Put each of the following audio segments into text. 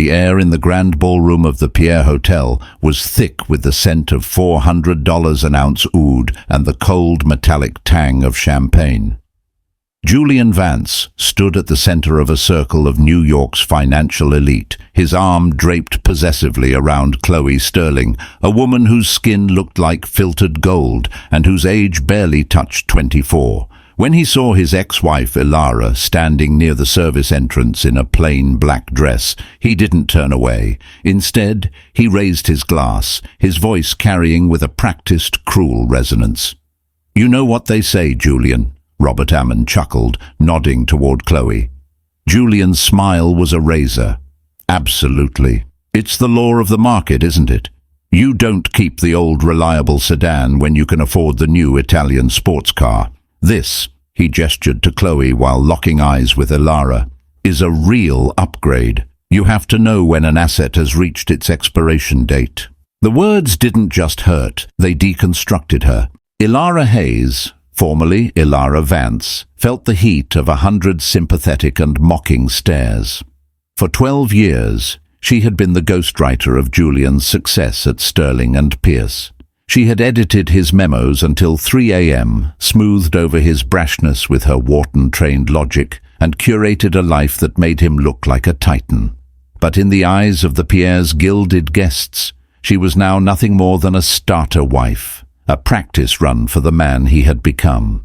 The air in the grand ballroom of the Pierre Hotel was thick with the scent of $400 an ounce oud and the cold metallic tang of champagne. Julian Vance stood at the center of a circle of New York's financial elite, his arm draped possessively around Chloe Sterling, a woman whose skin looked like filtered gold and whose age barely touched 24. When he saw his ex-wife Ilara standing near the service entrance in a plain black dress, he didn't turn away. Instead, he raised his glass, his voice carrying with a practiced, cruel resonance. "You know what they say, Julian," Robert Ammon chuckled, nodding toward Chloe. Julian's smile was a razor. "Absolutely. It's the law of the market, isn't it? You don't keep the old reliable sedan when you can afford the new Italian sports car. This," he gestured to Chloe while locking eyes with Ilara, "is a real upgrade. You have to know when an asset has reached its expiration date." The words didn't just hurt, they deconstructed her. Ilara Hayes, formerly Ilara Vance, felt the heat of 100 sympathetic and mocking stares. For 12 years, she had been the ghostwriter of Julian's success at Sterling and Pierce. She had edited his memos until 3 a.m., smoothed over his brashness with her Wharton-trained logic, and curated a life that made him look like a titan. But in the eyes of the Pierre's gilded guests, she was now nothing more than a starter wife, a practice run for the man he had become.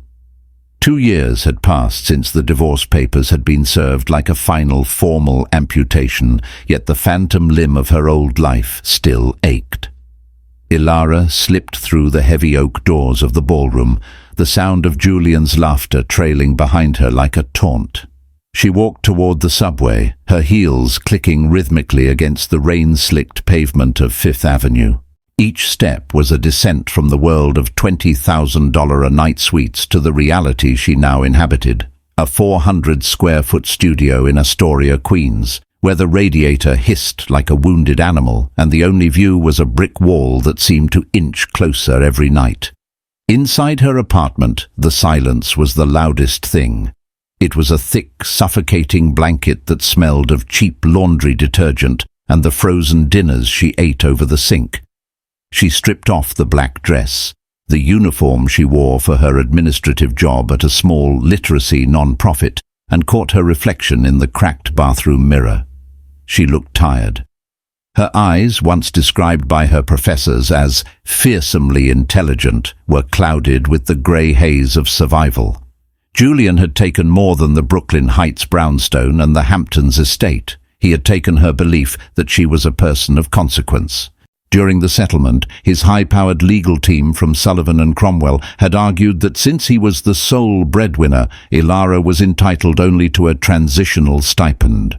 2 years had passed since the divorce papers had been served like a final formal amputation, yet the phantom limb of her old life still ached. Ilara slipped through the heavy oak doors of the ballroom, the sound of Julian's laughter trailing behind her like a taunt. She walked toward the subway, her heels clicking rhythmically against the rain-slicked pavement of Fifth Avenue. Each step was a descent from the world of $20,000-a-night suites to the reality she now inhabited, a 400-square-foot studio in Astoria, Queens, where the radiator hissed like a wounded animal and the only view was a brick wall that seemed to inch closer every night. Inside her apartment, the silence was the loudest thing. It was a thick, suffocating blanket that smelled of cheap laundry detergent and the frozen dinners she ate over the sink. She stripped off the black dress, the uniform she wore for her administrative job at a small literacy non-profit, and caught her reflection in the cracked bathroom mirror. She looked tired. Her eyes, once described by her professors as fearsomely intelligent, were clouded with the grey haze of survival. Julian had taken more than the Brooklyn Heights brownstone and the Hamptons estate. He had taken her belief that she was a person of consequence. During the settlement, his high-powered legal team from Sullivan and Cromwell had argued that since he was the sole breadwinner, Ilara was entitled only to a transitional stipend.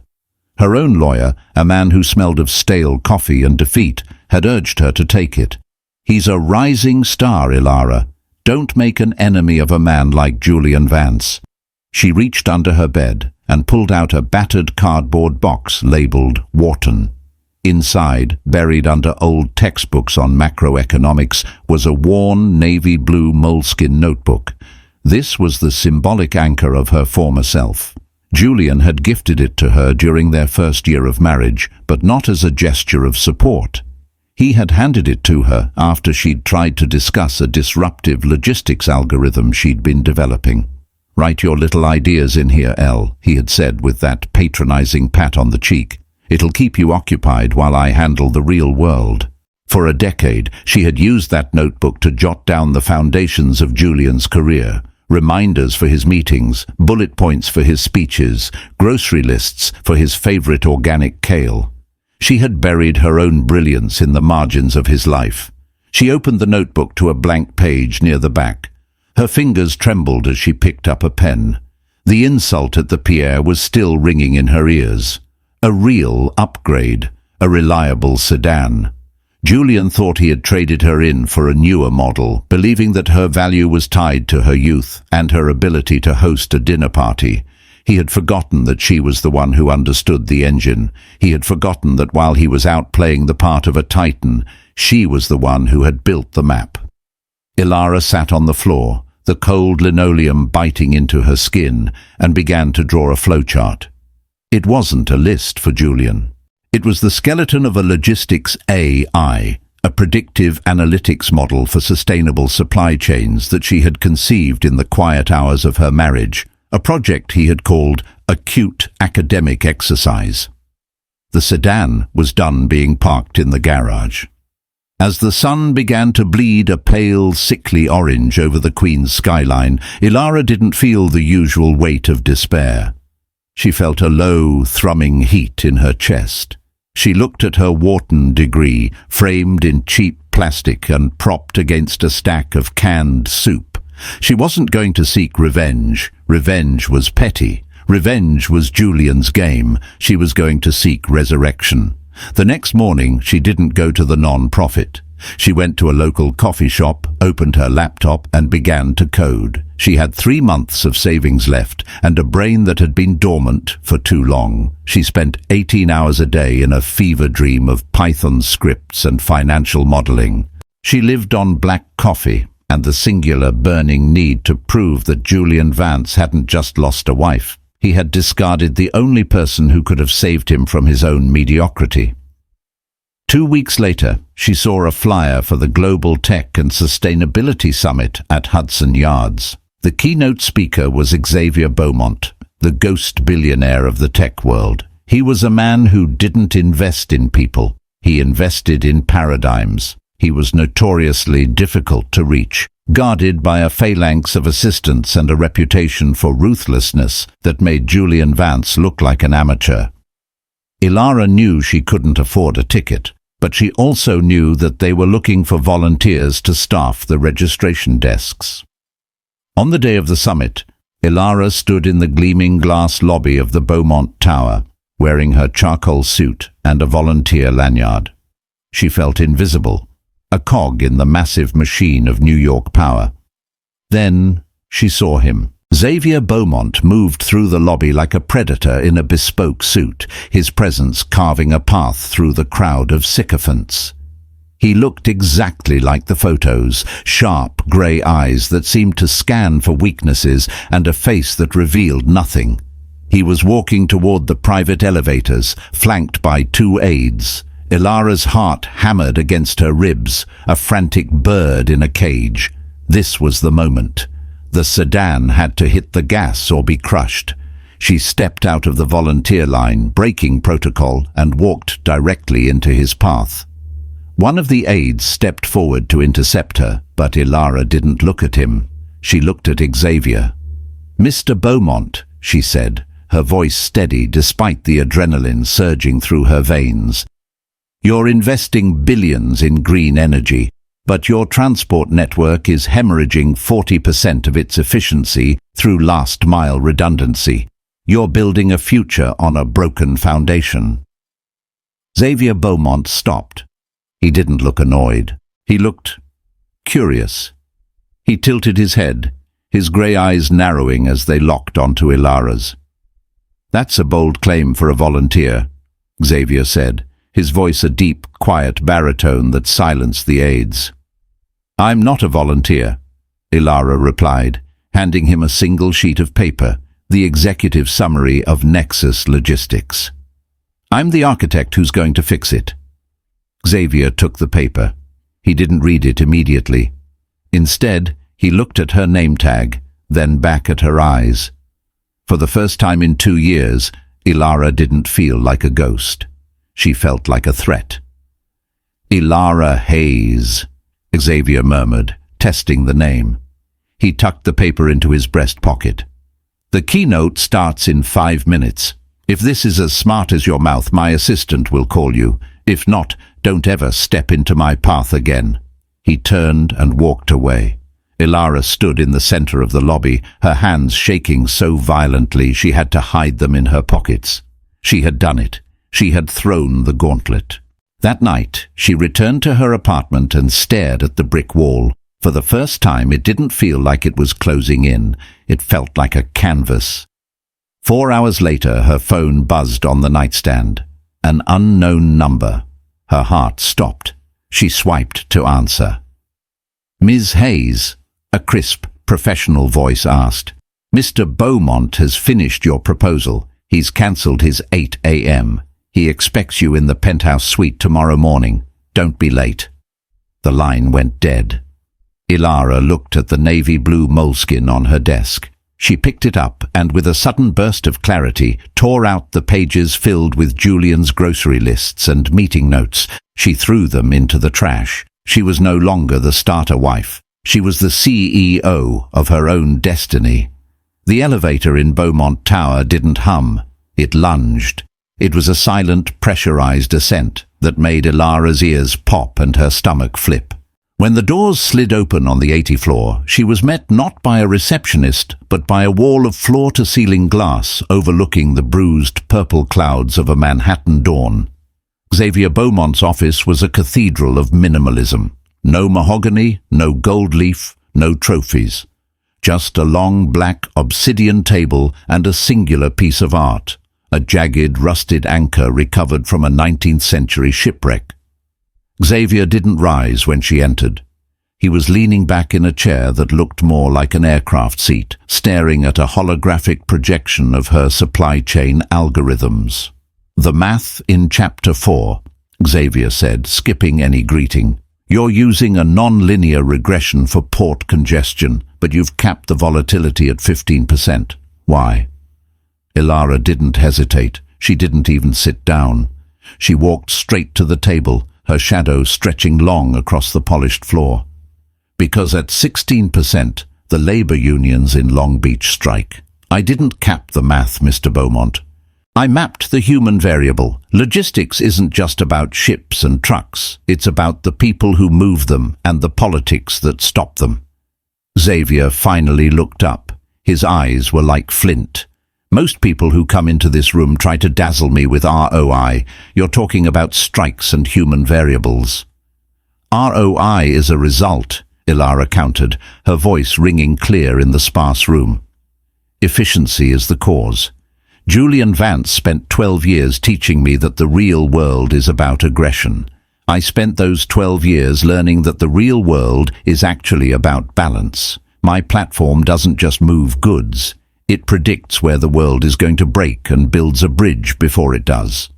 Her own lawyer, a man who smelled of stale coffee and defeat, had urged her to take it. "He's a rising star, Ilara. Don't make an enemy of a man like Julian Vance." She reached under her bed and pulled out a battered cardboard box labeled Wharton. Inside, buried under old textbooks on macroeconomics, was a worn navy blue moleskin notebook. This was the symbolic anchor of her former self. Julian had gifted it to her during their first year of marriage, but not as a gesture of support. He had handed it to her after she'd tried to discuss a disruptive logistics algorithm she'd been developing. "Write your little ideas in here, Elle," he had said with that patronizing pat on the cheek. "It'll keep you occupied while I handle the real world." For a decade, she had used that notebook to jot down the foundations of Julian's career. Reminders for his meetings, bullet points for his speeches, grocery lists for his favorite organic kale. She had buried her own brilliance in the margins of his life. She opened the notebook to a blank page near the back. Her fingers trembled as she picked up a pen. The insult at the Pierre was still ringing in her ears. A real upgrade, a reliable sedan. Julian thought he had traded her in for a newer model, believing that her value was tied to her youth and her ability to host a dinner party. He had forgotten that she was the one who understood the engine. He had forgotten that while he was out playing the part of a titan, she was the one who had built the map. Ilara sat on the floor, the cold linoleum biting into her skin, and began to draw a flowchart. It wasn't a list for Julian. It was the skeleton of a logistics AI, a predictive analytics model for sustainable supply chains that she had conceived in the quiet hours of her marriage, a project he had called acute academic exercise. The sedan was done being parked in the garage. As the sun began to bleed a pale, sickly orange over the Queen's skyline, Ilara didn't feel the usual weight of despair. She felt a low, thrumming heat in her chest. She looked at her Wharton degree, framed in cheap plastic and propped against a stack of canned soup. She wasn't going to seek revenge. Revenge was petty. Revenge was Julian's game. She was going to seek resurrection. The next morning, she didn't go to the non-profit. She went to a local coffee shop, opened her laptop, and began to code. She had 3 months of savings left and a brain that had been dormant for too long. She spent 18 hours a day in a fever dream of Python scripts and financial modeling. She lived on black coffee and the singular burning need to prove that Julian Vance hadn't just lost a wife. He had discarded the only person who could have saved him from his own mediocrity. 2 weeks later, she saw a flyer for the Global Tech and Sustainability Summit at Hudson Yards. The keynote speaker was Xavier Beaumont, the ghost billionaire of the tech world. He was a man who didn't invest in people. He invested in paradigms. He was notoriously difficult to reach, guarded by a phalanx of assistants and a reputation for ruthlessness that made Julian Vance look like an amateur. Ilara knew she couldn't afford a ticket, but she also knew that they were looking for volunteers to staff the registration desks. On the day of the summit, Ilara stood in the gleaming glass lobby of the Beaumont Tower, wearing her charcoal suit and a volunteer lanyard. She felt invisible, a cog in the massive machine of New York power. Then she saw him. Xavier Beaumont moved through the lobby like a predator in a bespoke suit, his presence carving a path through the crowd of sycophants. He looked exactly like the photos, sharp grey eyes that seemed to scan for weaknesses and a face that revealed nothing. He was walking toward the private elevators, flanked by 2 aides. Ilara's heart hammered against her ribs, a frantic bird in a cage. This was the moment. The sedan had to hit the gas or be crushed. She stepped out of the volunteer line, breaking protocol, and walked directly into his path. One of the aides stepped forward to intercept her, but Ilara didn't look at him. She looked at Xavier. "Mr. Beaumont," she said, her voice steady despite the adrenaline surging through her veins. "You're investing billions in green energy, but your transport network is hemorrhaging 40% of its efficiency through last-mile redundancy. You're building a future on a broken foundation." Xavier Beaumont stopped. He didn't look annoyed. He looked curious. He tilted his head, his grey eyes narrowing as they locked onto Ilara's. "That's a bold claim for a volunteer," Xavier said, his voice a deep, quiet baritone that silenced the aides. "I'm not a volunteer," Ilara replied, handing him a single sheet of paper, the executive summary of Nexus Logistics. "I'm the architect who's going to fix it." Xavier took the paper. He didn't read it immediately. Instead, he looked at her name tag, then back at her eyes. For the first time in 2 years, Ilara didn't feel like a ghost. She felt like a threat. "Ilara Hayes," Xavier murmured, testing the name. He tucked the paper into his breast pocket. "The keynote starts in 5 minutes. If this is as smart as your mouth, my assistant will call you. If not, don't ever step into my path again." He turned and walked away. Ilara stood in the center of the lobby, her hands shaking so violently she had to hide them in her pockets. She had done it. She had thrown the gauntlet. That night, she returned to her apartment and stared at the brick wall. For the first time, it didn't feel like it was closing in. It felt like a canvas. 4 hours later, her phone buzzed on the nightstand. An unknown number. Her heart stopped. She swiped to answer. "Ms. Hayes," a crisp, professional voice asked. "Mr. Beaumont has finished your proposal. He's cancelled his 8 a.m. He expects you in the penthouse suite tomorrow morning. Don't be late." The line went dead. Ilara looked at the navy blue moleskin on her desk. She picked it up and, with a sudden burst of clarity, tore out the pages filled with Julian's grocery lists and meeting notes. She threw them into the trash. She was no longer the starter wife. She was the CEO of her own destiny. The elevator in Beaumont Tower didn't hum. It lunged. It was a silent, pressurized ascent that made Ilara's ears pop and her stomach flip. When the doors slid open on the 80th floor, she was met not by a receptionist, but by a wall of floor-to-ceiling glass overlooking the bruised purple clouds of a Manhattan dawn. Xavier Beaumont's office was a cathedral of minimalism. No mahogany, no gold leaf, no trophies. Just a long black obsidian table and a singular piece of art, a jagged, rusted anchor recovered from a 19th century shipwreck. Xavier didn't rise when she entered. He was leaning back in a chair that looked more like an aircraft seat, staring at a holographic projection of her supply chain algorithms. "The math in Chapter 4, Xavier said, skipping any greeting. "You're using a non-linear regression for port congestion, but you've capped the volatility at 15%. Why?" Ilara didn't hesitate. She didn't even sit down. She walked straight to the table, her shadow stretching long across the polished floor. "Because at 16%, the labor unions in Long Beach strike. I didn't cap the math, Mr. Beaumont. I mapped the human variable. Logistics isn't just about ships and trucks. It's about the people who move them and the politics that stop them." Xavier finally looked up. His eyes were like flint. "Most people who come into this room try to dazzle me with ROI. You're talking about strikes and human variables." "ROI is a result," Ilara countered, her voice ringing clear in the sparse room. "Efficiency is the cause. Julian Vance spent 12 years teaching me that the real world is about aggression. I spent those 12 years learning that the real world is actually about balance. My platform doesn't just move goods. It predicts where the world is going to break and builds a bridge before it does."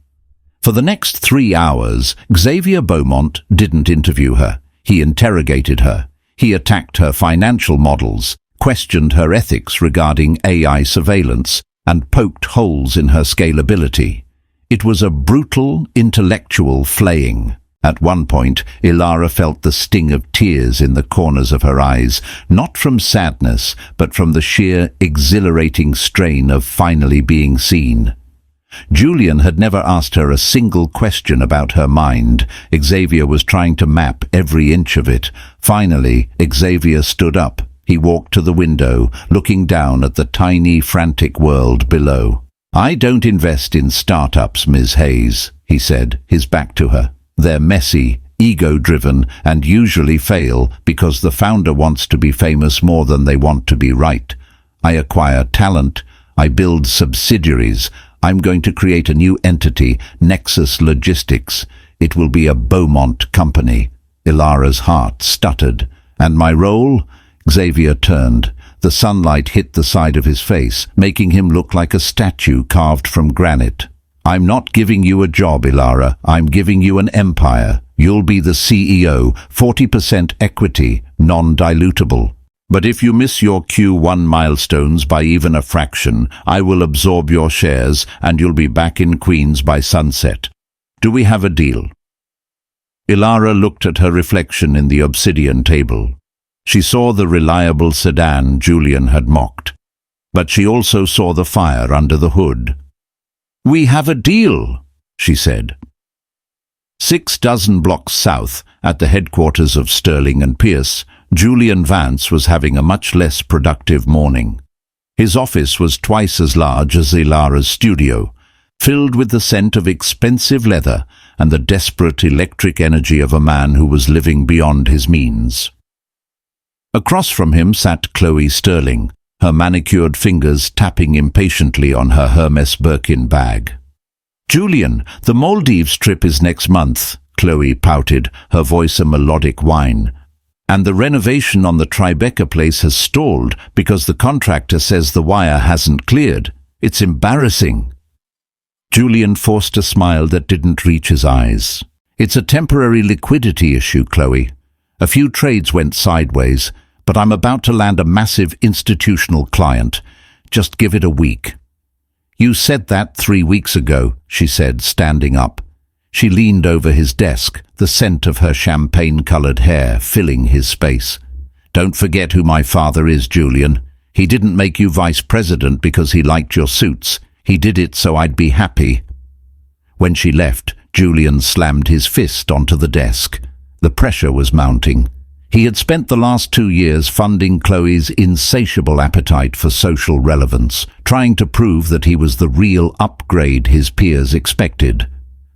For the next 3 hours, Xavier Beaumont didn't interview her. He interrogated her. He attacked her financial models, questioned her ethics regarding AI surveillance, and poked holes in her scalability. It was a brutal, intellectual flaying. At one point, Ilara felt the sting of tears in the corners of her eyes, not from sadness, but from the sheer, exhilarating strain of finally being seen. Julian had never asked her a single question about her mind. Xavier was trying to map every inch of it. Finally, Xavier stood up. He walked to the window, looking down at the tiny, frantic world below. "I don't invest in startups, Ms. Hayes," he said, his back to her. "They're messy, ego-driven, and usually fail because the founder wants to be famous more than they want to be right. I acquire talent. I build subsidiaries. I'm going to create a new entity, Nexus Logistics. It will be a Beaumont company." Ilara's heart stuttered. "And my role?" Xavier turned. The sunlight hit the side of his face, making him look like a statue carved from granite. "I'm not giving you a job, Ilara. I'm giving you an empire. You'll be the CEO, 40% equity, non-dilutable. But if you miss your Q1 milestones by even a fraction, I will absorb your shares and you'll be back in Queens by sunset. Do we have a deal?" Ilara looked at her reflection in the obsidian table. She saw the reliable sedan Julian had mocked, but she also saw the fire under the hood. "We have a deal," she said. 6 dozen blocks south, at the headquarters of Sterling and Pierce, Julian Vance was having a much less productive morning. His office was twice as large as Ilara's studio, filled with the scent of expensive leather and the desperate electric energy of a man who was living beyond his means. Across from him sat Chloe Sterling, her manicured fingers tapping impatiently on her Hermes Birkin bag. "Julian, the Maldives trip is next month," Chloe pouted, her voice a melodic whine. "And the renovation on the Tribeca place has stalled because the contractor says the wire hasn't cleared. It's embarrassing." Julian forced a smile that didn't reach his eyes. It's a temporary liquidity issue, Chloe. A few trades went sideways, but I'm about to land a massive institutional client. Just give it a week. You said that 3 weeks ago, she said, standing up. She leaned over his desk, the scent of her champagne-colored hair filling his space. Don't forget who my father is, Julian. He didn't make you vice president because he liked your suits. He did it so I'd be happy. When she left, Julian slammed his fist onto the desk. The pressure was mounting. He had spent the last 2 years funding Chloe's insatiable appetite for social relevance, trying to prove that he was the real upgrade his peers expected.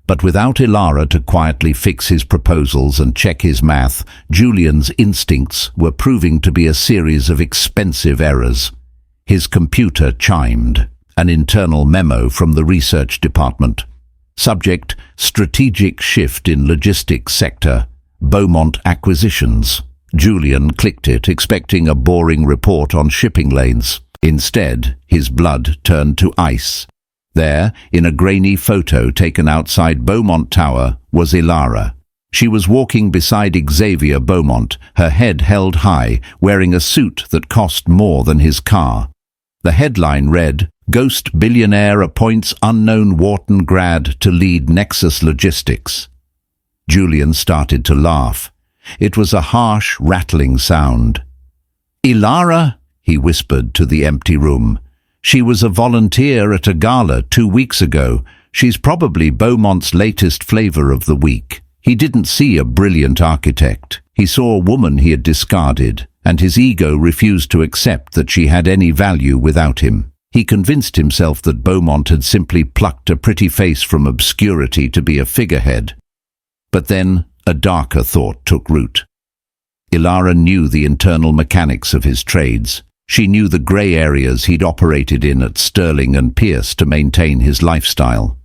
But without Ilara to quietly fix his proposals and check his math, Julian's instincts were proving to be a series of expensive errors. His computer chimed. An internal memo from the research department. Subject: strategic shift in logistics sector. Beaumont acquisitions. Julian clicked it, expecting a boring report on shipping lanes. Instead, his blood turned to ice. There, in a grainy photo taken outside Beaumont Tower, was Ilara. She was walking beside Xavier Beaumont, her head held high, wearing a suit that cost more than his car. The headline read, "Ghost Billionaire appoints unknown Wharton grad to lead Nexus Logistics." Julian started to laugh. It was a harsh, rattling sound. "Ilara," he whispered to the empty room. "She was a volunteer at a gala 2 weeks ago. She's probably Beaumont's latest flavor of the week." He didn't see a brilliant architect. He saw a woman he had discarded, and his ego refused to accept that she had any value without him. He convinced himself that Beaumont had simply plucked a pretty face from obscurity to be a figurehead. But then a darker thought took root. Ilara knew the internal mechanics of his trades. She knew the grey areas he'd operated in at Sterling and Pierce to maintain his lifestyle.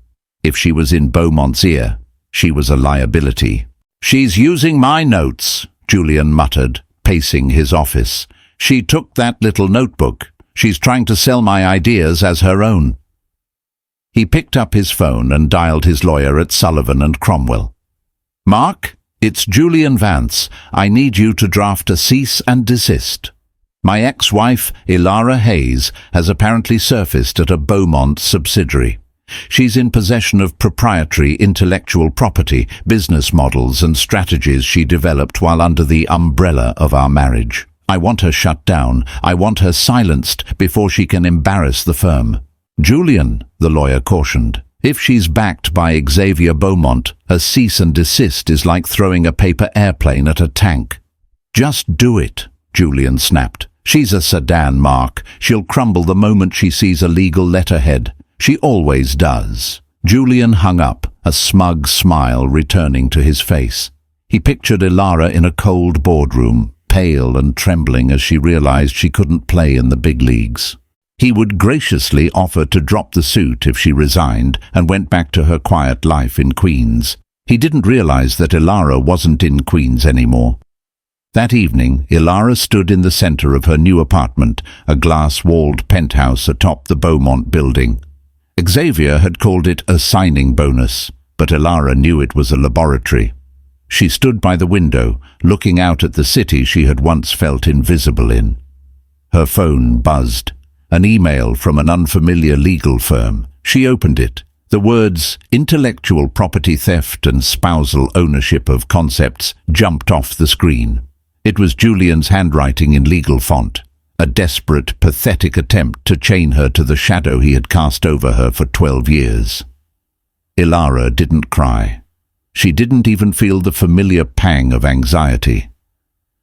If she was in Beaumont's ear, she was a liability. "She's using my notes," Julian muttered, pacing his office. "She took that little notebook. She's trying to sell my ideas as her own." He picked up his phone and dialed his lawyer at Sullivan and Cromwell. "Mark, it's Julian Vance. I need you to draft a cease and desist. My ex-wife, Ilara Hayes, has apparently surfaced at a Beaumont subsidiary. She's in possession of proprietary intellectual property, business models and strategies she developed while under the umbrella of our marriage. I want her shut down. I want her silenced before she can embarrass the firm." "Julian," the lawyer cautioned, "if she's backed by Xavier Beaumont, a cease and desist is like throwing a paper airplane at a tank." "Just do it," Julian snapped. "She's a sedan, Mark. She'll crumble the moment she sees a legal letterhead. She always does." Julian hung up, a smug smile returning to his face. He pictured Ilara in a cold boardroom, pale and trembling as she realized she couldn't play in the big leagues. He would graciously offer to drop the suit if she resigned and went back to her quiet life in Queens. He didn't realize that Ilara wasn't in Queens anymore. That evening, Ilara stood in the center of her new apartment, a glass-walled penthouse atop the Beaumont building. Xavier had called it a signing bonus, but Ilara knew it was a laboratory. She stood by the window, looking out at the city she had once felt invisible in. Her phone buzzed. An email from an unfamiliar legal firm. She opened it. The words "intellectual property theft and spousal ownership of concepts" jumped off the screen. It was Julian's handwriting in legal font. A desperate, pathetic attempt to chain her to the shadow he had cast over her for 12 years. Ilara didn't cry. She didn't even feel the familiar pang of anxiety.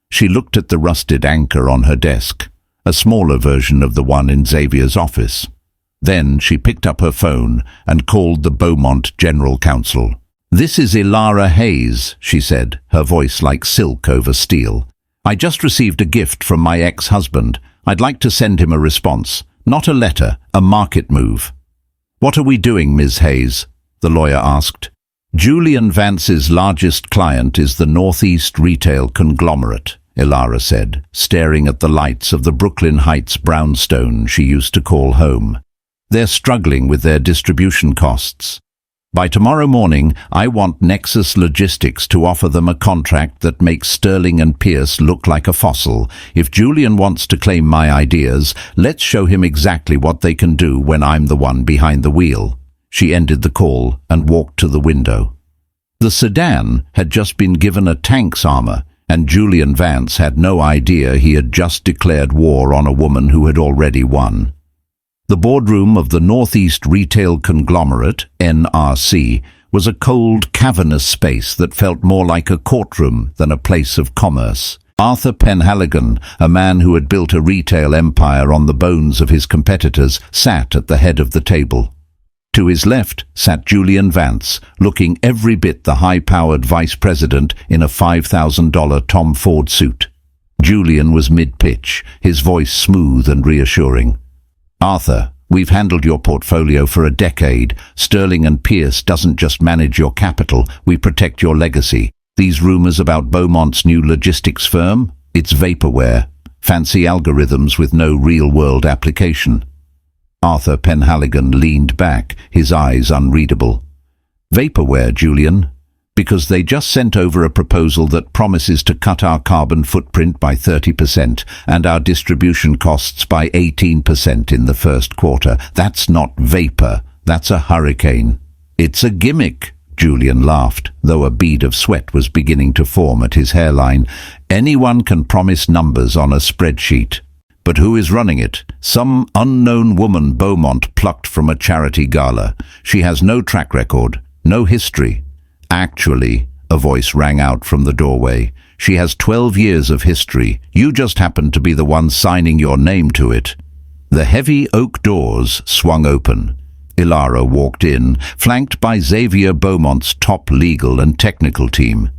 She looked at the rusted anchor on her desk, a smaller version of the one in Xavier's office. Then she picked up her phone and called the Beaumont General Counsel. "This is Ilara Hayes," she said, her voice like silk over steel. "I just received a gift from my ex-husband. I'd like to send him a response. Not a letter, a market move." "What are we doing, Ms. Hayes?" the lawyer asked. "Julian Vance's largest client is the Northeast Retail Conglomerate," Ilara said, staring at the lights of the Brooklyn Heights brownstone she used to call home. They're struggling with their distribution costs. By tomorrow morning, I want Nexus Logistics to offer them a contract that makes Sterling and Pierce look like a fossil. If Julian wants to claim my ideas, let's show him exactly what they can do when I'm the one behind the wheel." She ended the call and walked to the window. The sedan had just been given a tank's armor, and Julian Vance had no idea he had just declared war on a woman who had already won. The boardroom of the Northeast Retail Conglomerate, NRC, was a cold, cavernous space that felt more like a courtroom than a place of commerce. Arthur Penhaligon, a man who had built a retail empire on the bones of his competitors, sat at the head of the table. To his left sat Julian Vance, looking every bit the high-powered vice president in a $5,000 Tom Ford suit. Julian was mid-pitch, his voice smooth and reassuring. "Arthur, we've handled your portfolio for a decade. Sterling and Pierce doesn't just manage your capital, we protect your legacy. These rumors about Beaumont's new logistics firm? It's vaporware, fancy algorithms with no real-world application." Arthur Penhaligon leaned back, his eyes unreadable. "Vaporware, Julian? Because they just sent over a proposal that promises to cut our carbon footprint by 30% and our distribution costs by 18% in the first quarter. That's not vapor, that's a hurricane." "It's a gimmick," Julian laughed, though a bead of sweat was beginning to form at his hairline. "Anyone can promise numbers on a spreadsheet. But who is running it? Some unknown woman Beaumont plucked from a charity gala. She has no track record, no history. Actually," a voice rang out from the doorway, "she has 12 years of history. You just happen to be the one signing your name to it." The heavy oak doors swung open. Ilara walked in, flanked by Xavier Beaumont's top legal and technical team.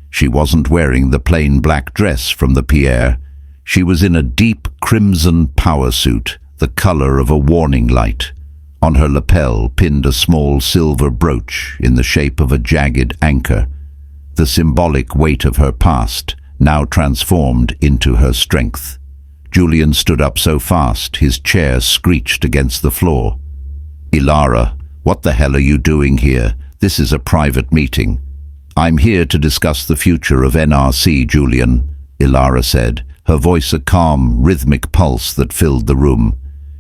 She wasn't wearing the plain black dress from the Pierre. She was in a deep crimson power suit, the color of a warning light. On her lapel pinned a small silver brooch in the shape of a jagged anchor, the symbolic weight of her past, now transformed into her strength. Julian stood up so fast his chair screeched against the floor. "Ilara, what the hell are you doing here? This is a private meeting." "I'm here to discuss the future of NRC, Julian," Ilara said, her voice a calm, rhythmic pulse that filled the room.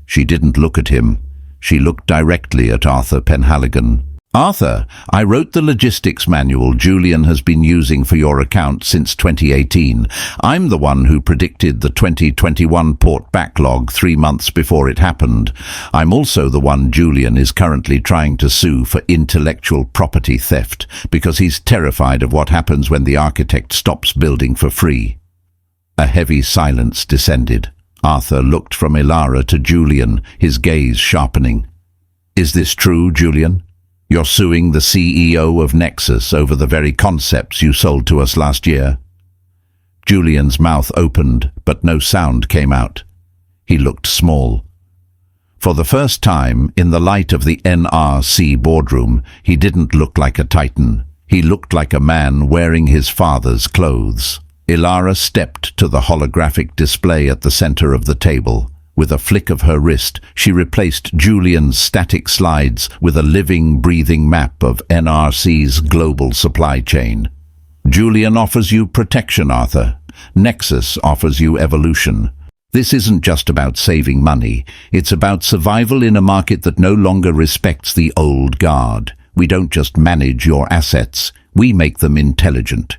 She didn't look at him. She looked directly at Arthur Penhaligon. "Arthur, I wrote the logistics manual Julian has been using for your account since 2018. I'm the one who predicted the 2021 port backlog 3 months before it happened. I'm also the one Julian is currently trying to sue for intellectual property theft because he's terrified of what happens when the architect stops building for free." A heavy silence descended. Arthur looked from Ilara to Julian, his gaze sharpening. "Is this true, Julian? You're suing the CEO of Nexus over the very concepts you sold to us last year?" Julian's mouth opened, but no sound came out. He looked small. For the first time, in the light of the NRC boardroom, he didn't look like a titan. He looked like a man wearing his father's clothes. Ilara stepped to the holographic display at the center of the table. With a flick of her wrist, she replaced Julian's static slides with a living, breathing map of NRC's global supply chain. "Julian offers you protection, Arthur. Nexus offers you evolution. This isn't just about saving money. It's about survival in a market that no longer respects the old guard. We don't just manage your assets, we make them intelligent."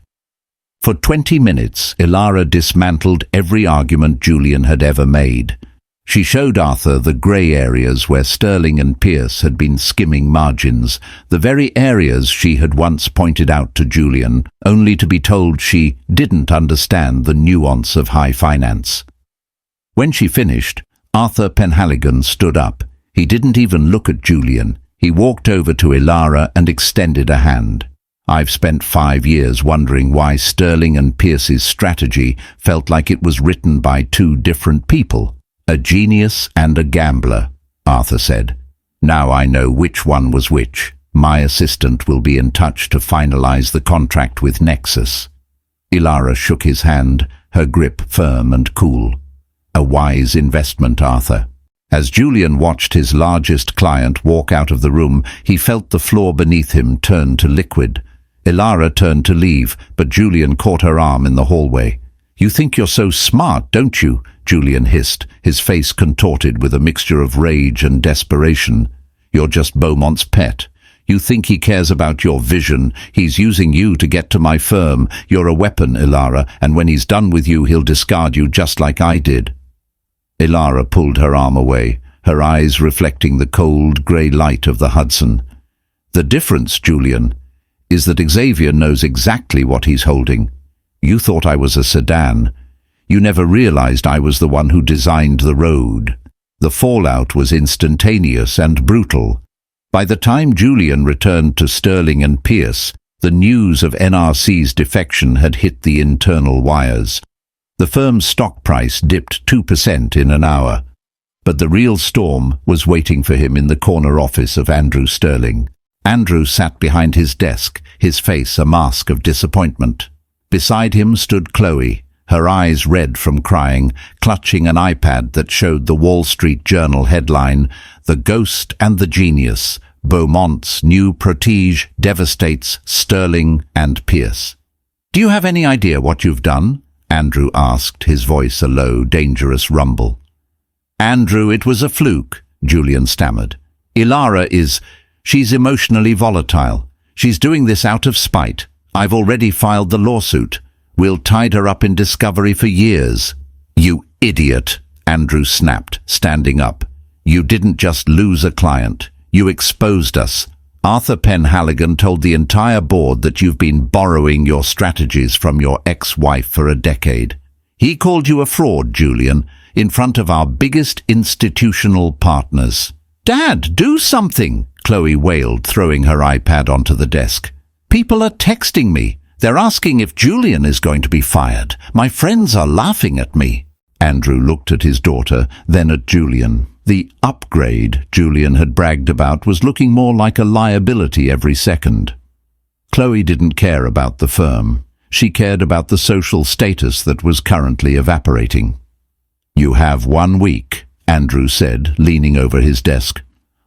For 20 minutes, Ilara dismantled every argument Julian had ever made. She showed Arthur the grey areas where Sterling and Pierce had been skimming margins, the very areas she had once pointed out to Julian, only to be told she didn't understand the nuance of high finance. When she finished, Arthur Penhaligon stood up. He didn't even look at Julian. He walked over to Ilara and extended a hand. "I've spent 5 years wondering why Sterling and Pierce's strategy felt like it was written by 2 different people. A genius and a gambler," Arthur said. "Now I know which one was which. My assistant will be in touch to finalize the contract with Nexus." Ilara shook his hand, her grip firm and cool. "A wise investment, Arthur. As Julian watched his largest client walk out of the room, he felt the floor beneath him turn to liquid. Ilara turned to leave, but Julian caught her arm in the hallway. "You think you're so smart, don't you?" Julian hissed, his face contorted with a mixture of rage and desperation. "You're just Beaumont's pet. You think he cares about your vision. He's using you to get to my firm. You're a weapon, Ilara, and when he's done with you, he'll discard you just like I did." Ilara pulled her arm away, her eyes reflecting the cold, grey light of the Hudson. "The difference, Julian, is that Xavier knows exactly what he's holding. You thought I was a sedan. You never realized I was the one who designed the road." The fallout was instantaneous and brutal. By the time Julian returned to Sterling and Pierce, the news of NRC's defection had hit the internal wires. The firm's stock price dipped 2% in an hour. But the real storm was waiting for him in the corner office of Andrew Sterling. Andrew sat behind his desk, his face a mask of disappointment. Beside him stood Chloe, her eyes red from crying, clutching an iPad that showed the Wall Street Journal headline, "The Ghost and the Genius, Beaumont's new protege devastates Sterling and Pierce." "Do you have any idea what you've done?" Andrew asked, his voice a low, dangerous rumble. "Andrew, it was a fluke," Julian stammered. She's emotionally volatile. She's doing this out of spite. I've already filed the lawsuit. We'll tie her up in discovery for years." "You idiot," Andrew snapped, standing up. "You didn't just lose a client. You exposed us. Arthur Penhaligon told the entire board that you've been borrowing your strategies from your ex-wife for a decade. He called you a fraud, Julian, in front of our biggest institutional partners." "Dad, do something!" Chloe wailed, throwing her iPad onto the desk. "People are texting me. They're asking if Julian is going to be fired. My friends are laughing at me." Andrew looked at his daughter, then at Julian. The upgrade Julian had bragged about was looking more like a liability every second. Chloe didn't care about the firm. She cared about the social status that was currently evaporating. "You have 1 week," Andrew said, leaning over his desk.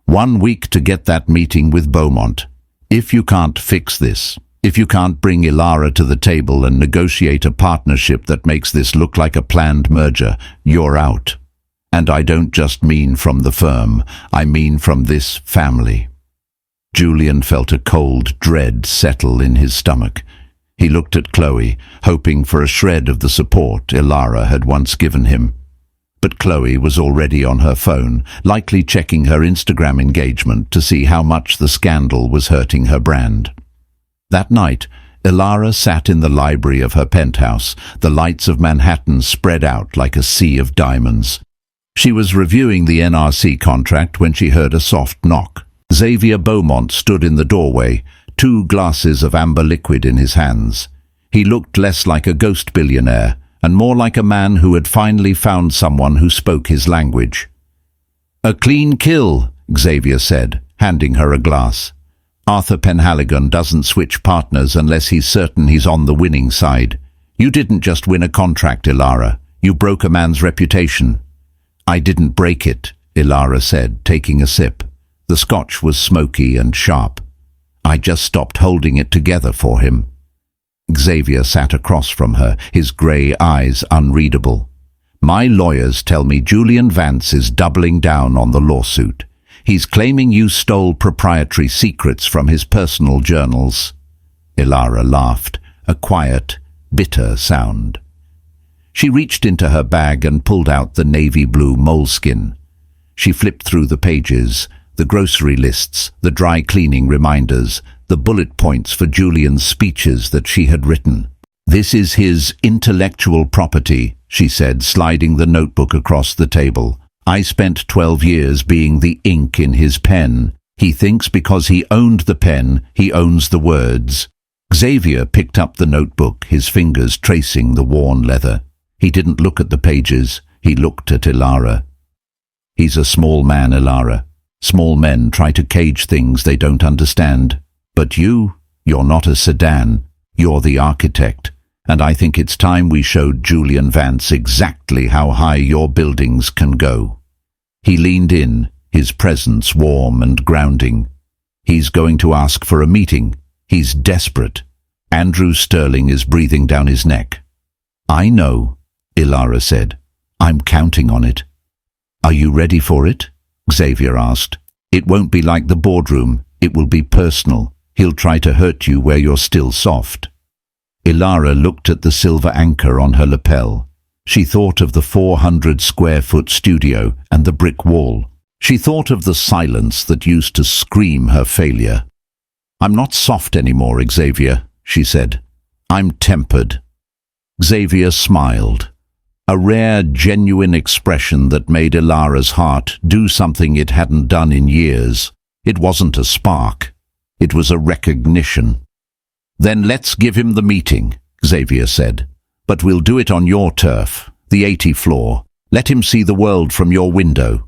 1 week to get that meeting with Beaumont. If you can't fix this, if you can't bring Ilara to the table and negotiate a partnership that makes this look like a planned merger, you're out. And I don't just mean from the firm, I mean from this family." Julian felt a cold dread settle in his stomach. He looked at Chloe, hoping for a shred of the support Ilara had once given him. But Chloe was already on her phone, likely checking her Instagram engagement to see how much the scandal was hurting her brand. That night, Ilara sat in the library of her penthouse, the lights of Manhattan spread out like a sea of diamonds. She was reviewing the NRC contract when she heard a soft knock. Xavier Beaumont stood in the doorway, 2 glasses of amber liquid in his hands. He looked less like a ghost billionaire and more like a man who had finally found someone who spoke his language. "A clean kill," Xavier said, handing her a glass. "Arthur Penhaligon doesn't switch partners unless he's certain he's on the winning side. You didn't just win a contract, Ilara. You broke a man's reputation." "I didn't break it," Ilara said, taking a sip. The scotch was smoky and sharp. "I just stopped holding it together for him." Xavier sat across from her, his grey eyes unreadable. "My lawyers tell me Julian Vance is doubling down on the lawsuit. He's claiming you stole proprietary secrets from his personal journals." Ilara laughed, a quiet, bitter sound. She reached into her bag and pulled out the navy blue moleskin. She flipped through the pages, the grocery lists, the dry cleaning reminders, the bullet points for Julian's speeches that she had written. "This is his intellectual property," she said, sliding the notebook across the table. "I spent 12 years being the ink in his pen. He thinks because he owned the pen, he owns the words." Xavier picked up the notebook, his fingers tracing the worn leather. He didn't look at the pages, he looked at Ilara. "He's a small man, Ilara. Small men try to cage things they don't understand. But you're not a sedan. You're the architect. And I think it's time we showed Julian Vance exactly how high your buildings can go." He leaned in, his presence warm and grounding. He's going to ask for a meeting. He's desperate. Andrew Sterling is breathing down his neck. "I know," Ilara said. "I'm counting on it." "Are you ready for it?" Xavier asked. "It won't be like the boardroom. It will be personal. He'll try to hurt you where you're still soft." Ilara looked at the silver anchor on her lapel. She thought of the 400-square-foot studio and the brick wall. She thought of the silence that used to scream her failure. "I'm not soft anymore, Xavier," she said. "I'm tempered." Xavier smiled, a rare, genuine expression that made Ilara's heart do something it hadn't done in years. It wasn't a spark. It was a recognition. "Then let's give him the meeting," Xavier said. "But we'll do it on your turf, the 80th floor. Let him see the world from your window."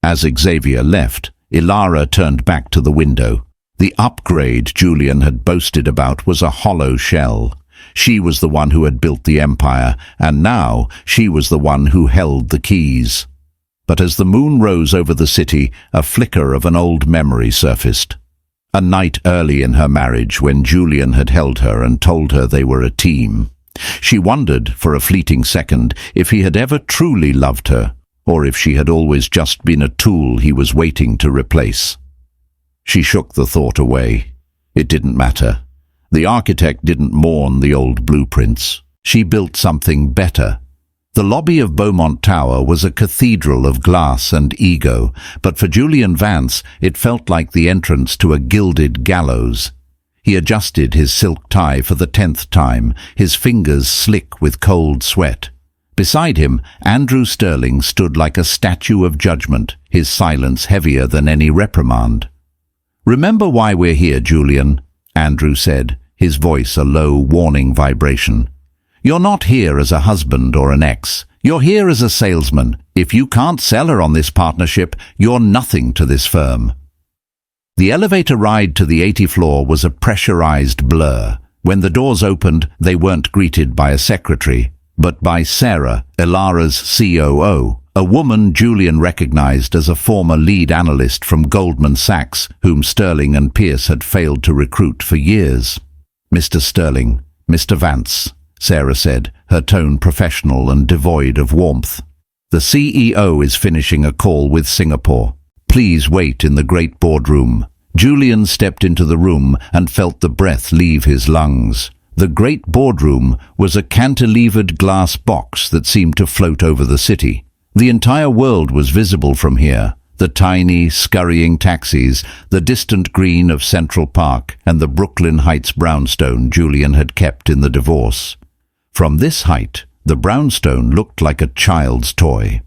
As Xavier left, Ilara turned back to the window. The upgrade Julian had boasted about was a hollow shell. She was the one who had built the empire, and now she was the one who held the keys. But as the moon rose over the city, a flicker of an old memory surfaced. A night early in her marriage, when Julian had held her and told her they were a team. She wondered, for a fleeting second, if he had ever truly loved her, or if she had always just been a tool he was waiting to replace. She shook the thought away. It didn't matter. The architect didn't mourn the old blueprints. She built something better. The lobby of Beaumont Tower was a cathedral of glass and ego, but for Julian Vance it felt like the entrance to a gilded gallows. He adjusted his silk tie for the 10th time, his fingers slick with cold sweat. Beside him, Andrew Sterling stood like a statue of judgment, his silence heavier than any reprimand. "Remember why we're here, Julian," Andrew said, his voice a low, warning vibration. "You're not here as a husband or an ex. You're here as a salesman. If you can't sell her on this partnership, you're nothing to this firm." The elevator ride to the 80th floor was a pressurized blur. When the doors opened, they weren't greeted by a secretary, but by Sarah, Ilara's COO, a woman Julian recognized as a former lead analyst from Goldman Sachs, whom Sterling and Pierce had failed to recruit for years. "Mr. Sterling, Mr. Vance," Sarah said, her tone professional and devoid of warmth. "The CEO is finishing a call with Singapore. Please wait in the great boardroom." Julian stepped into the room and felt the breath leave his lungs. The great boardroom was a cantilevered glass box that seemed to float over the city. The entire world was visible from here. The tiny, scurrying taxis, the distant green of Central Park, and the Brooklyn Heights brownstone Julian had kept in the divorce. From this height, the brownstone looked like a child's toy.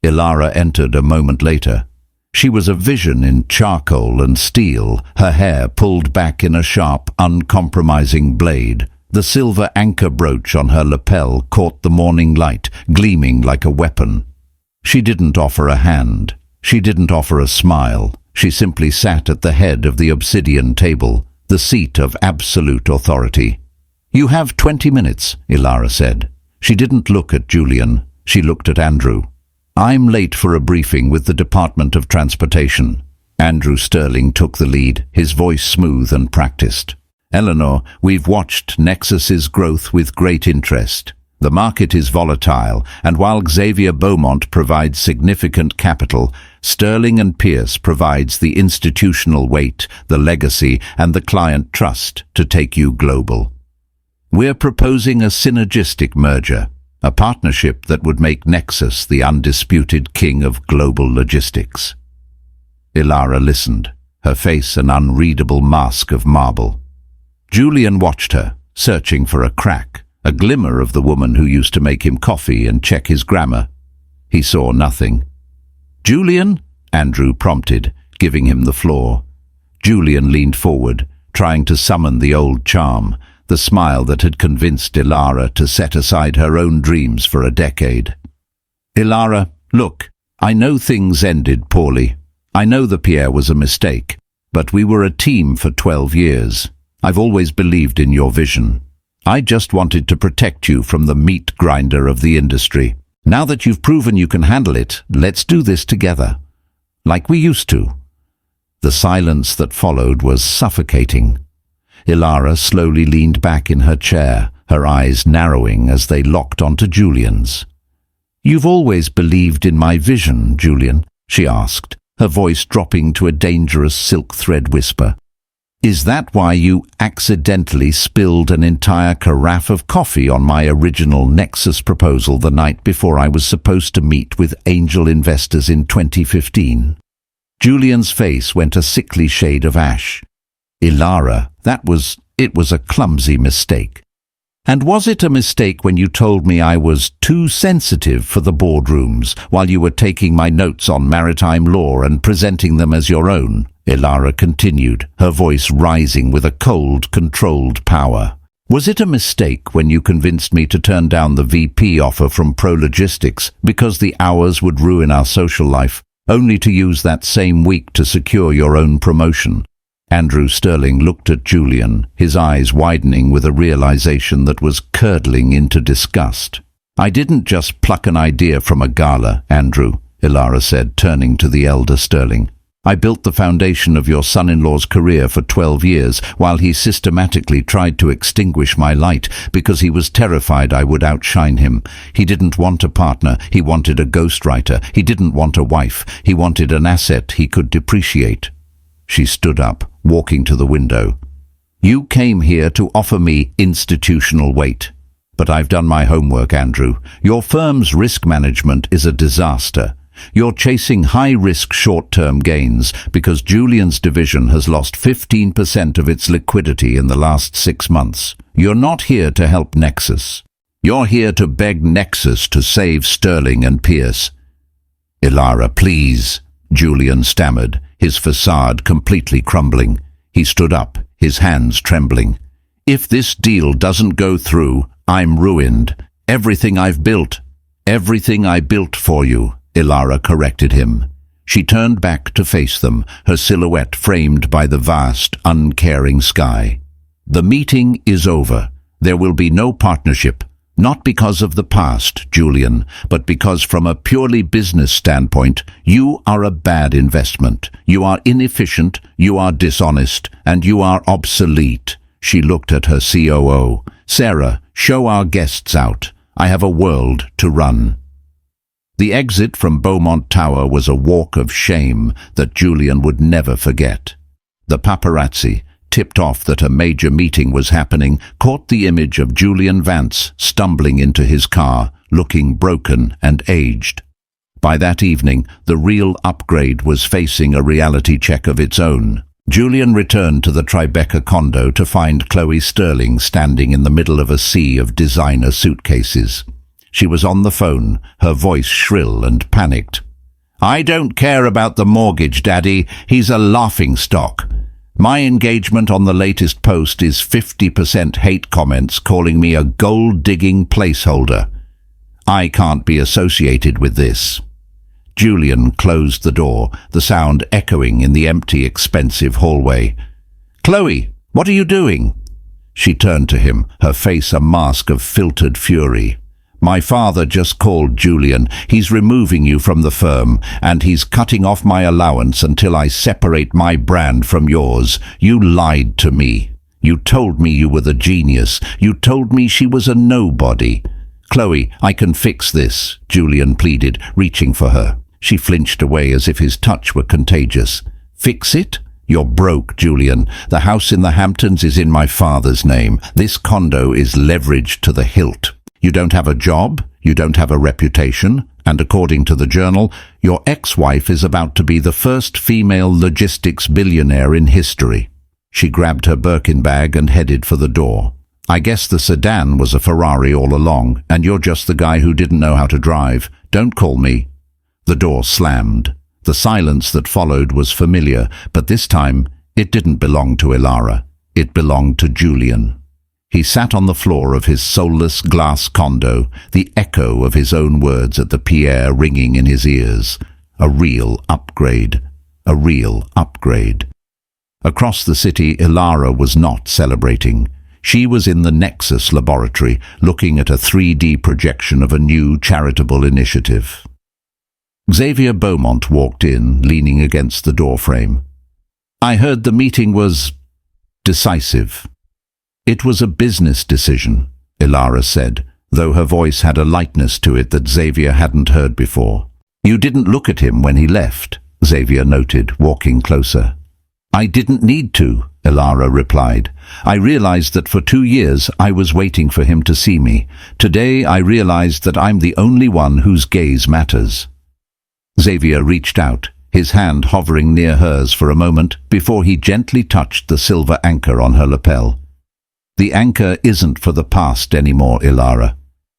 Ilara entered a moment later. She was a vision in charcoal and steel, her hair pulled back in a sharp, uncompromising blade. The silver anchor brooch on her lapel caught the morning light, gleaming like a weapon. She didn't offer a hand. She didn't offer a smile. She simply sat at the head of the obsidian table, the seat of absolute authority. "You have 20 minutes, Ilara said. She didn't look at Julian. She looked at Andrew. "I'm late for a briefing with the Department of Transportation." Andrew Sterling took the lead, his voice smooth and practiced. "Eleanor, we've watched Nexus's growth with great interest. The market is volatile, and while Xavier Beaumont provides significant capital, Sterling and Pierce provides the institutional weight, the legacy, and the client trust to take you global. We're proposing a synergistic merger, a partnership that would make Nexus the undisputed king of global logistics." Ilara listened, her face an unreadable mask of marble. Julian watched her, searching for a crack, a glimmer of the woman who used to make him coffee and check his grammar. He saw nothing. "Julian?" Andrew prompted, giving him the floor. Julian leaned forward, trying to summon the old charm, the smile that had convinced Ilara to set aside her own dreams for a decade. "Ilara, look, I know things ended poorly. I know the Pierre was a mistake, but we were a team for 12 years. I've always believed in your vision. I just wanted to protect you from the meat grinder of the industry. Now that you've proven you can handle it, let's do this together. Like we used to." The silence that followed was suffocating. Ilara slowly leaned back in her chair, her eyes narrowing as they locked onto Julian's. "You've always believed in my vision, Julian?" she asked, her voice dropping to a dangerous silk thread whisper. "Is that why you accidentally spilled an entire carafe of coffee on my original Nexus proposal the night before I was supposed to meet with angel investors in 2015? Julian's face went a sickly shade of ash. "Ilara, it was a clumsy mistake." "And was it a mistake when you told me I was too sensitive for the boardrooms while you were taking my notes on maritime law and presenting them as your own?" Ilara continued, her voice rising with a cold, controlled power. "Was it a mistake when you convinced me to turn down the VP offer from Pro Logistics because the hours would ruin our social life, only to use that same week to secure your own promotion?" Andrew Sterling looked at Julian, his eyes widening with a realization that was curdling into disgust. "I didn't just pluck an idea from a gala, Andrew," Ilara said, turning to the elder Sterling. "I built the foundation of your son-in-law's career for 12 years while he systematically tried to extinguish my light because he was terrified I would outshine him. He didn't want a partner, he wanted a ghostwriter. He didn't want a wife, he wanted an asset he could depreciate." She stood up, walking to the window. "You came here to offer me institutional weight. But I've done my homework, Andrew. Your firm's risk management is a disaster. You're chasing high-risk short-term gains because Julian's division has lost 15% of its liquidity in the last 6 months. You're not here to help Nexus. You're here to beg Nexus to save Sterling and Pierce." "Ilara, please," Julian stammered, his facade completely crumbling. He stood up, his hands trembling. "If this deal doesn't go through, I'm ruined. Everything I've built, everything I built for you," Ilara corrected him. She turned back to face them, her silhouette framed by the vast, uncaring sky. "The meeting is over. There will be no partnership. Not because of the past, Julian, but because from a purely business standpoint, you are a bad investment. You are inefficient, you are dishonest, and you are obsolete." She looked at her COO. "Sarah, show our guests out. I have a world to run." The exit from Beaumont Tower was a walk of shame that Julian would never forget. The paparazzi, tipped off that a major meeting was happening, caught the image of Julian Vance stumbling into his car, looking broken and aged. By that evening, the real upgrade was facing a reality check of its own. Julian returned to the Tribeca condo to find Chloe Sterling standing in the middle of a sea of designer suitcases. She was on the phone, her voice shrill and panicked. "I don't care about the mortgage, Daddy. He's a laughingstock. My engagement on the latest post is 50% hate comments calling me a gold-digging placeholder. I can't be associated with this." Julian closed the door, the sound echoing in the empty, expensive hallway. "Chloe, what are you doing?" She turned to him, her face a mask of filtered fury. "My father just called, Julian. He's removing you from the firm, and he's cutting off my allowance until I separate my brand from yours. You lied to me. You told me you were the genius. You told me she was a nobody." "Chloe, I can fix this," Julian pleaded, reaching for her. She flinched away as if his touch were contagious. "Fix it? You're broke, Julian. The house in the Hamptons is in my father's name. This condo is leveraged to the hilt. You don't have a job, you don't have a reputation, and according to the Journal, your ex-wife is about to be the first female logistics billionaire in history." She grabbed her Birkin bag and headed for the door. "I guess the sedan was a Ferrari all along, and you're just the guy who didn't know how to drive. Don't call me." The door slammed. The silence that followed was familiar, but this time it didn't belong to Ilara. It belonged to Julian. He sat on the floor of his soulless glass condo, the echo of his own words at the Pierre ringing in his ears. A real upgrade. A real upgrade. Across the city, Ilara was not celebrating. She was in the Nexus laboratory, looking at a 3D projection of a new charitable initiative. Xavier Beaumont walked in, leaning against the doorframe. "I heard the meeting was decisive." "It was a business decision," Ilara said, though her voice had a lightness to it that Xavier hadn't heard before. "You didn't look at him when he left," Xavier noted, walking closer. "I didn't need to," Ilara replied. "I realized that for 2 years I was waiting for him to see me. Today I realized that I'm the only one whose gaze matters." Xavier reached out, his hand hovering near hers for a moment before he gently touched the silver anchor on her lapel. "The anchor isn't for the past anymore, Ilara.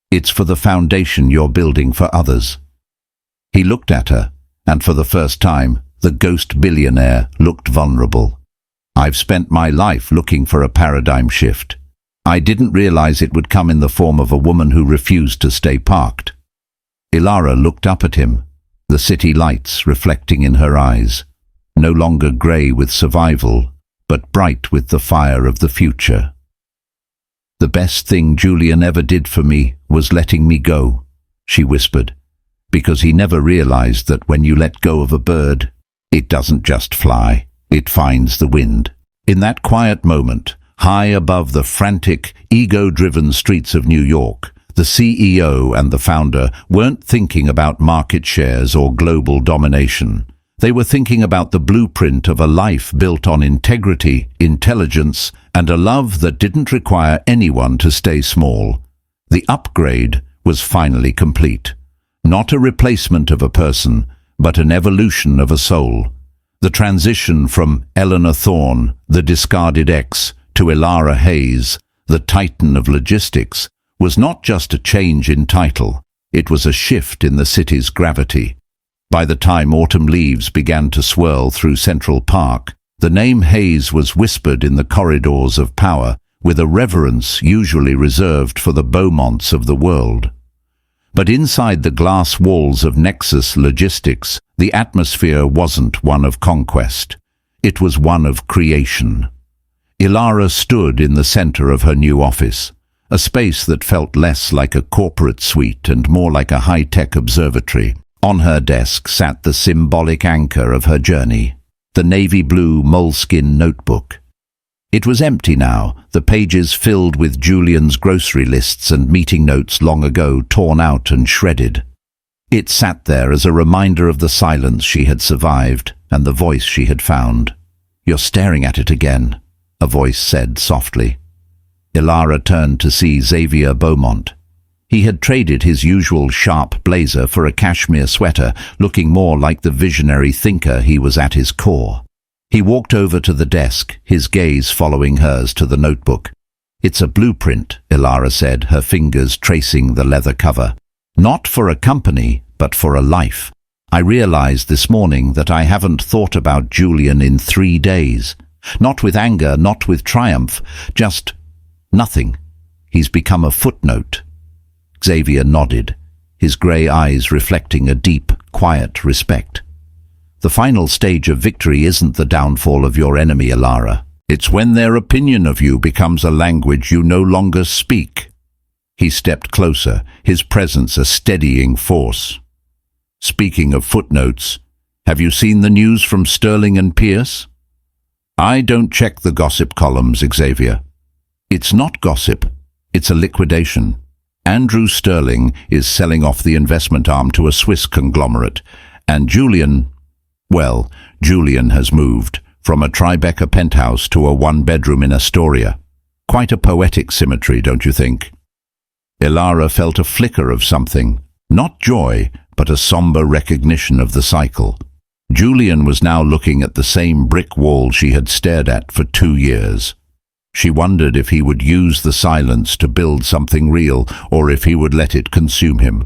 It's for the foundation you're building for others." He looked at her, and for the first time, the ghost billionaire looked vulnerable. "I've spent my life looking for a paradigm shift. I didn't realize it would come in the form of a woman who refused to stay parked." Ilara looked up at him, the city lights reflecting in her eyes, no longer grey with survival, but bright with the fire of the future. "The best thing Julian ever did for me was letting me go," she whispered, "because he never realized that when you let go of a bird, it doesn't just fly, it finds the wind." In that quiet moment, high above the frantic, ego-driven streets of New York, the CEO and the founder weren't thinking about market shares or global domination. They were thinking about the blueprint of a life built on integrity, intelligence, and a love that didn't require anyone to stay small. The upgrade was finally complete. Not a replacement of a person, but an evolution of a soul. The transition from Eleanor Thorne, the discarded ex, to Ilara Hayes, the titan of logistics, was not just a change in title, it was a shift in the city's gravity. By the time autumn leaves began to swirl through Central Park, the name Hayes was whispered in the corridors of power with a reverence usually reserved for the Beaumonts of the world. But inside the glass walls of Nexus Logistics, the atmosphere wasn't one of conquest. It was one of creation. Ilara stood in the center of her new office, a space that felt less like a corporate suite and more like a high-tech observatory. On her desk sat the symbolic anchor of her journey, the navy blue moleskin notebook. It was empty now, the pages filled with Julian's grocery lists and meeting notes long ago torn out and shredded. It sat there as a reminder of the silence she had survived and the voice she had found. "You're staring at it again," a voice said softly. Ilara turned to see Xavier Beaumont. He had traded his usual sharp blazer for a cashmere sweater, looking more like the visionary thinker he was at his core. He walked over to the desk, his gaze following hers to the notebook. "It's a blueprint," Ilara said, her fingers tracing the leather cover. "Not for a company, but for a life. I realized this morning that I haven't thought about Julian in 3 days. Not with anger, not with triumph, just nothing. He's become a footnote." Xavier nodded, his grey eyes reflecting a deep, quiet respect. "The final stage of victory isn't the downfall of your enemy, Ilara. It's when their opinion of you becomes a language you no longer speak." He stepped closer, his presence a steadying force. "Speaking of footnotes, have you seen the news from Sterling and Pierce?" "I don't check the gossip columns, Xavier." "It's not gossip, it's a liquidation. Andrew Sterling is selling off the investment arm to a Swiss conglomerate, and Julian has moved from a Tribeca penthouse to a one-bedroom in Astoria. Quite a poetic symmetry, don't you think?" Ilara felt a flicker of something, not joy, but a somber recognition of the cycle. Julian was now looking at the same brick wall she had stared at for 2 years. She wondered if he would use the silence to build something real, or if he would let it consume him.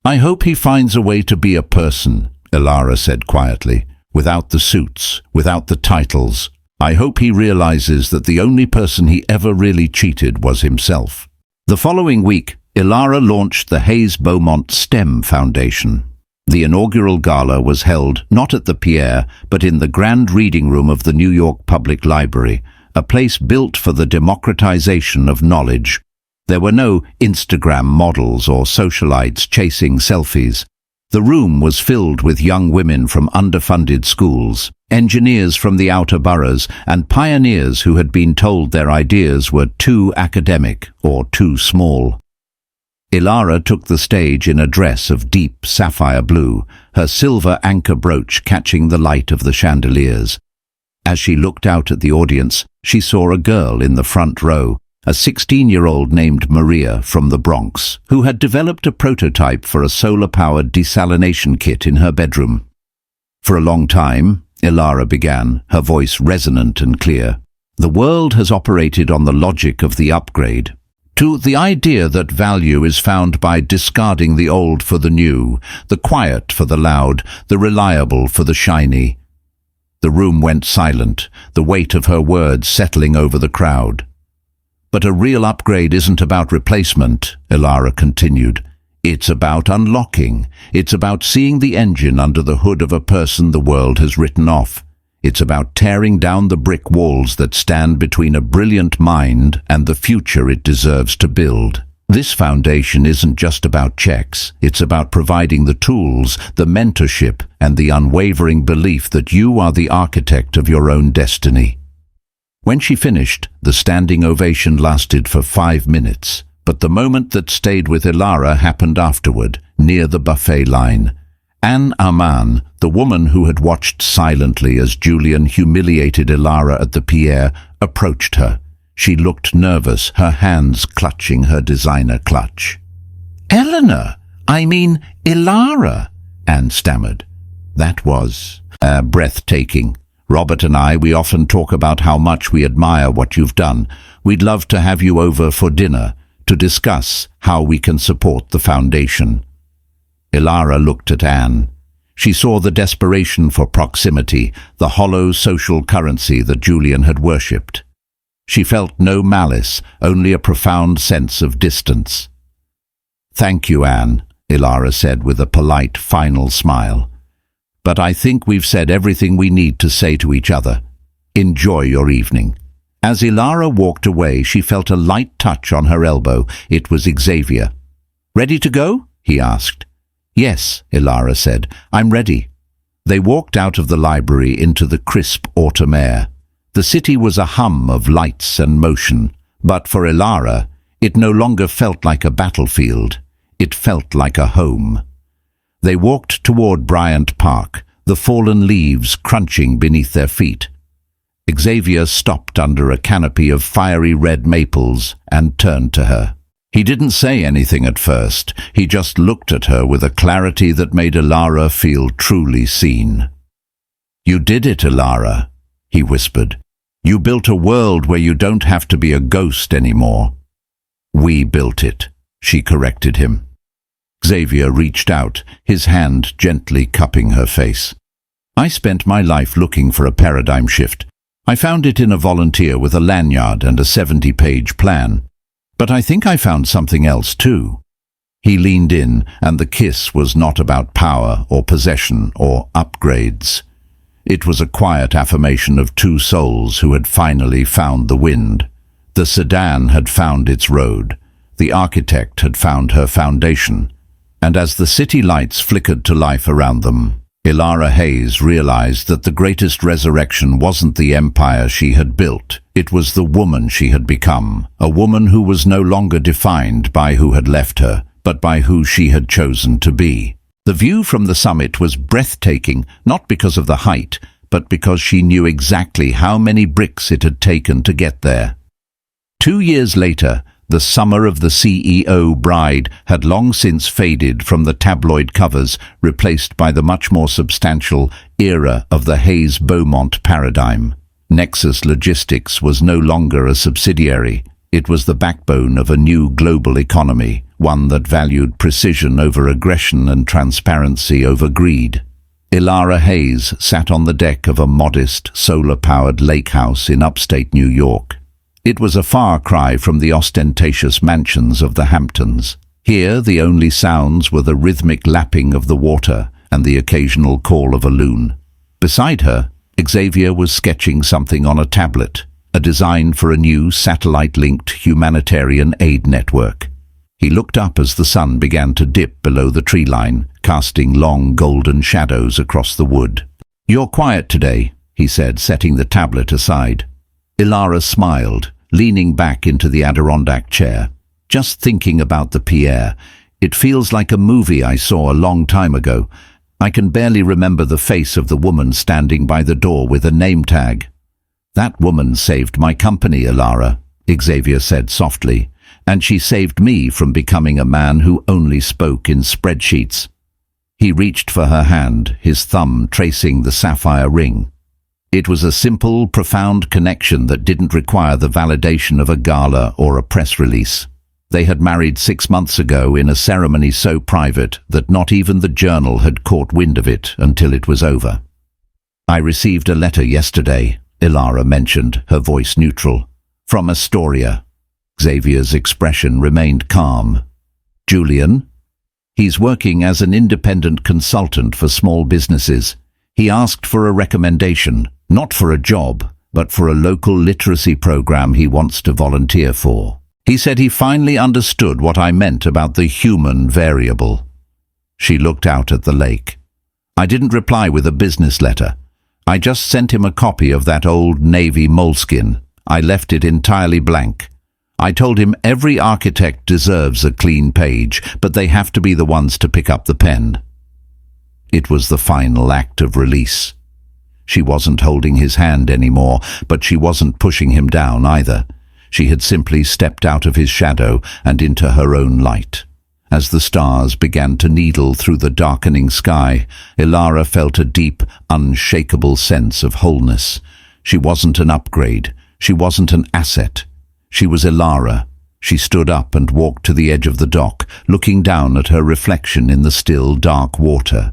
"I hope he finds a way to be a person," Ilara said quietly, "without the suits, without the titles. I hope he realizes that the only person he ever really cheated was himself." The following week, Ilara launched the Hayes Beaumont STEM Foundation. The inaugural gala was held not at the Pierre, but in the grand reading room of the New York Public Library, a place built for the democratization of knowledge. There were no Instagram models or socialites chasing selfies. The room was filled with young women from underfunded schools, engineers from the outer boroughs, and pioneers who had been told their ideas were too academic or too small. Ilara took the stage in a dress of deep sapphire blue, her silver anchor brooch catching the light of the chandeliers. As she looked out at the audience, she saw a girl in the front row, a 16-year-old named Maria from the Bronx, who had developed a prototype for a solar-powered desalination kit in her bedroom. For a long time, Ilara began, her voice resonant and clear, the world has operated on the logic of the upgrade, to the idea that value is found by discarding the old for the new, the quiet for the loud, the reliable for the shiny. The room went silent, the weight of her words settling over the crowd. But a real upgrade isn't about replacement, Ilara continued. It's about unlocking. It's about seeing the engine under the hood of a person the world has written off. It's about tearing down the brick walls that stand between a brilliant mind and the future it deserves to build. This foundation isn't just about checks. It's about providing the tools, the mentorship, and the unwavering belief that you are the architect of your own destiny. When she finished, the standing ovation lasted for 5 minutes, but the moment that stayed with Ilara happened afterward, near the buffet line. Anne Arman, the woman who had watched silently as Julian humiliated Ilara at the Pierre, approached her. She looked nervous, her hands clutching her designer clutch. "Eleanor, I mean Ilara," Anne stammered. That was breathtaking. "Robert and we often talk about how much we admire what you've done. We'd love to have you over for dinner to discuss how we can support the foundation." Ilara looked at Anne. She saw the desperation for proximity, the hollow social currency that Julian had worshipped. She felt no malice, only a profound sense of distance. "Thank you, Anne," Ilara said with a polite final smile. "But I think we've said everything we need to say to each other. Enjoy your evening." As Ilara walked away, she felt a light touch on her elbow. It was Xavier. "Ready to go?" he asked. "Yes," Ilara said, "I'm ready." They walked out of the library into the crisp autumn air. The city was a hum of lights and motion, but for Ilara, it no longer felt like a battlefield. It felt like a home. They walked toward Bryant Park, the fallen leaves crunching beneath their feet. Xavier stopped under a canopy of fiery red maples and turned to her. He didn't say anything at first. He just looked at her with a clarity that made Ilara feel truly seen. "You did it, Ilara," he whispered. "You built a world where you don't have to be a ghost anymore." "We built it," she corrected him. Xavier reached out, his hand gently cupping her face. "I spent my life looking for a paradigm shift. I found it in a volunteer with a lanyard and a 70-page plan. But I think I found something else too." He leaned in, and the kiss was not about power or possession or upgrades. It was a quiet affirmation of two souls who had finally found the wind. The sedan had found its road. The architect had found her foundation. And as the city lights flickered to life around them, Ilara Hayes realized that the greatest resurrection wasn't the empire she had built. It was the woman she had become, a woman who was no longer defined by who had left her, but by who she had chosen to be. The view from the summit was breathtaking, not because of the height, but because she knew exactly how many bricks it had taken to get there. 2 years later, the summer of the CEO bride had long since faded from the tabloid covers, replaced by the much more substantial era of the Hayes-Beaumont paradigm. Nexus Logistics was no longer a subsidiary. It was the backbone of a new global economy, one that valued precision over aggression and transparency over greed. Ilara Hayes sat on the deck of a modest, solar-powered lake house in upstate New York. It was a far cry from the ostentatious mansions of the Hamptons. Here, the only sounds were the rhythmic lapping of the water and the occasional call of a loon. Beside her, Xavier was sketching something on a tablet. a design for a new satellite-linked humanitarian aid network. He looked up as the sun began to dip below the tree line, casting long golden shadows across the wood. "You're quiet today," he said, setting the tablet aside. Ilara smiled, leaning back into the Adirondack chair. "Just thinking about the Pierre. It feels like a movie I saw a long time ago. I can barely remember the face of the woman standing by the door with a name tag." "That woman saved my company, Ilara," Xavier said softly, "and she saved me from becoming a man who only spoke in spreadsheets." He reached for her hand, his thumb tracing the sapphire ring. It was a simple, profound connection that didn't require the validation of a gala or a press release. They had married 6 months ago in a ceremony so private that not even the Journal had caught wind of it until it was over. "I received a letter yesterday," Ilara mentioned, her voice neutral. "From Astoria." Xavier's expression remained calm. "Julian? He's working as an independent consultant for small businesses. He asked for a recommendation, not for a job, but for a local literacy program he wants to volunteer for. He said he finally understood what I meant about the human variable." She looked out at the lake. "I didn't reply with a business letter. I just sent him a copy of that old Navy moleskin. I left it entirely blank. I told him every architect deserves a clean page, but they have to be the ones to pick up the pen." It was the final act of release. She wasn't holding his hand anymore, but she wasn't pushing him down either. She had simply stepped out of his shadow and into her own light. As the stars began to needle through the darkening sky, Ilara felt a deep, unshakable sense of wholeness. She wasn't an upgrade. She wasn't an asset. She was Ilara. She stood up and walked to the edge of the dock, looking down at her reflection in the still, dark water.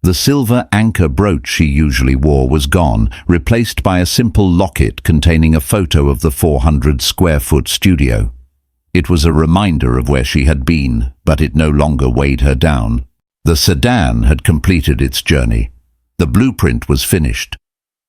The silver anchor brooch she usually wore was gone, replaced by a simple locket containing a photo of the 400-square-foot studio. It was a reminder of where she had been, but it no longer weighed her down. The sedan had completed its journey. The blueprint was finished.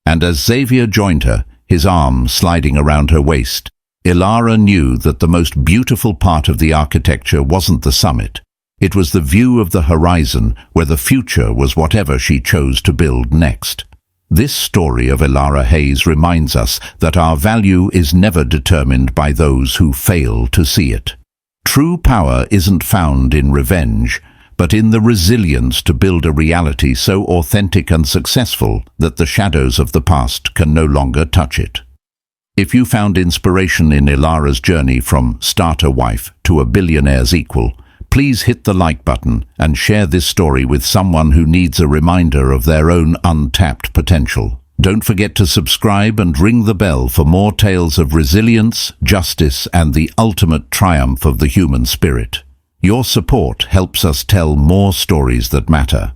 And as Xavier joined her, his arm sliding around her waist, Ilara knew that the most beautiful part of the architecture wasn't the summit. It was the view of the horizon, where the future was whatever she chose to build next. This story of Ilara Hayes reminds us that our value is never determined by those who fail to see it. True power isn't found in revenge, but in the resilience to build a reality so authentic and successful that the shadows of the past can no longer touch it. If you found inspiration in Ilara's journey from starter wife to a billionaire's equal, please hit the like button and share this story with someone who needs a reminder of their own untapped potential. Don't forget to subscribe and ring the bell for more tales of resilience, justice, and the ultimate triumph of the human spirit. Your support helps us tell more stories that matter.